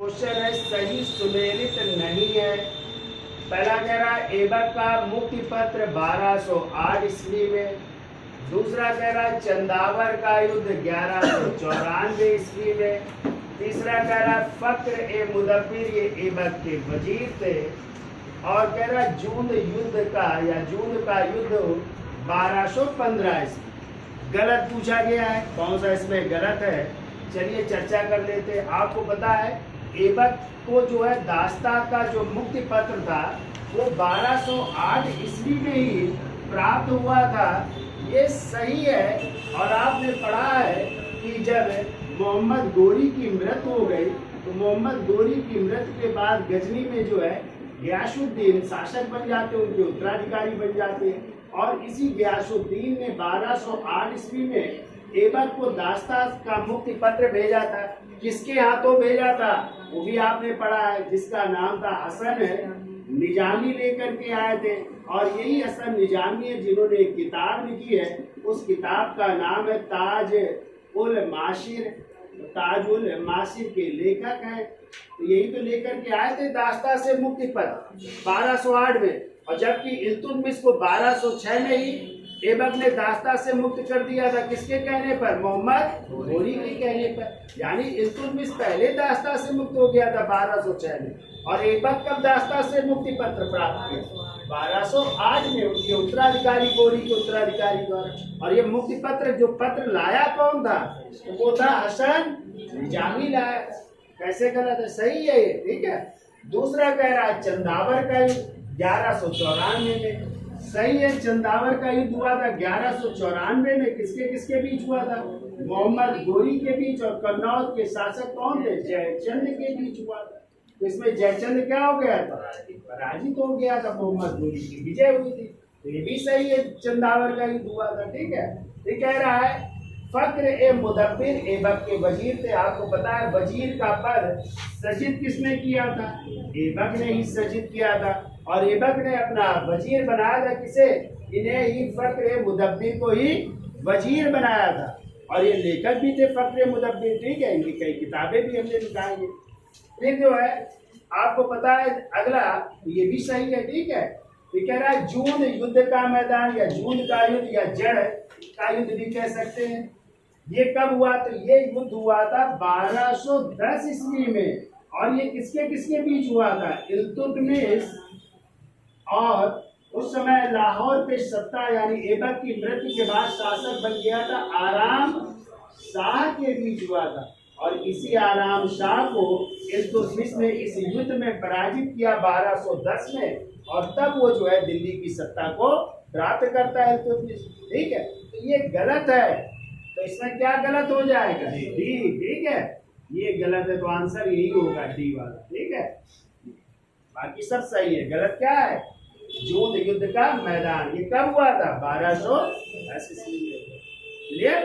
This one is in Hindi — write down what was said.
क्वेश्चन है सही सुमेलित नहीं है। पहला कह रहा है ऐबक का मुक्ति पत्र 1208 ईस्वी में। दूसरा कह रहा है चंदावर का युद्ध 1194 ईस्वी में। तीसरा कह रहा है फक्र ए मुदब्बिर ये ऐबक के वजीर थे। और कह रहा है जूंद युद्ध का या जूंद का युद्ध 1215 ईस्वी। गलत पूछा गया है, कौन सा इसमें गलत है चलिए चर्चा कर लेते हैं। आपको पता है ऐबक को जो है दास्ता का जो मुक्ति पत्र था वो 1208 ईस्वी में ही प्राप्त हुआ था, ये सही है। और आपने पढ़ा है कि जब मोहम्मद गोरी की मृत्यु हो गई तो मोहम्मद गोरी की मृत्यु के बाद गजनी में जो है गियासुद्दीन शासक बन जाते हैं, उनके उत्तराधिकारी बन जाते हैं। और इसी गियासुद्दीन ने 1208 ईस्वी में ऐबक को दास्ता का मुक्ति पत्र भेजा था। किसके हाथों भेजा था वो भी आपने पढ़ा है, जिसका नाम था हसन निजामी लेकर के आए थे। और यही हसन निजामी है जिन्होंने एक किताब लिखी है, उस किताब का नाम है ताज उल माशिर। ताज उल माशिर के लेखक हैं, तो यही तो लेकर के आए थे दास्ता से मुक्ति पत्र 1208 में। और जबकि इल्तुतमिश को 1206 में ही ऐबक ने दास्ता से मुक्त कर दिया था। किसके कहने पर? मोहम्मद गोरी के कहने पर। यानी इल्तुतमिश पहले दास्ता से मुक्त हो गया था 1206 में, और ऐबक कब दास्ता से मुक्ति पत्र प्राप्त किया? 1208 में उनके उत्तराधिकारी, गोरी के उत्तराधिकारी द्वारा। और ये मुक्ति पत्र जो पत्र लाया कौन था? तो वो था हसन निजामी लाया। कैसे गलत है? सही है ये, ठीक है। दूसरा कह रहा है चंदावर का युद्ध 1194 में। सही है, चंदावर का युद्ध हुआ था 1194 में। किसके किसके बीच हुआ था? मोहम्मद गोरी के बीच और कन्नौज के शासक कौन थे? जयचंद के बीच हुआ था। तो इसमें जयचंद क्या हो गया था? पराजित हो गया था, मोहम्मद गोरी की विजय हुई थी। तो ये भी सही है, चंदावर का युद्ध हुआ था, ठीक है। ये कह रहा है फक्र ए मुदब्बिर ऐबक के वजीर थे। आपको पता है वजीर का पद सृजित किसने किया था? ऐबक ने ही सृजित किया था। और ऐबक ने अपना वजीर बनाया था किसे? इन्हें ही फक्र ए मुदब्बिर को ही वजीर बनाया था। और ये लेखक भी थे फक्र ए मुदब्बिर, ठीक है। इनकी कई किताबें भी हमने निकाली। फिर जो है आपको पता है अगला, ये भी सही है, ठीक है। ये कह रहा है जूंद युद्ध का मैदान या जूंद का युद्ध या जड़ का युद्ध भी कह सकते हैं। ये कब हुआ? तो ये युद्ध हुआ था 1210 ईस्वी में। और ये किसके किसके बीच हुआ था? इल्तुतमिश और उस समय लाहौर पे सत्ता यानी ऐबक की मृत्यु के बाद शासक बन गया था आराम शाह के बीच हुआ था। और इसी आराम शाह को इल्तुतमिश ने इस युद्ध में पराजित किया 1210 में। और तब वो जो है दिल्ली की सत्ता को प्राप्त करता है इल्तुतमिश, ठीक है। तो ये गलत है, तो इसमें क्या गलत हो जाएगा? डी, ठीक है। ये गलत है तो आंसर यही होगा, डी वाला, ठीक है। बाकी सब सही है। गलत क्या है? जूंद युद्ध का मैदान। ये कब हुआ था? 1210 ईस्वी में। क्लियर?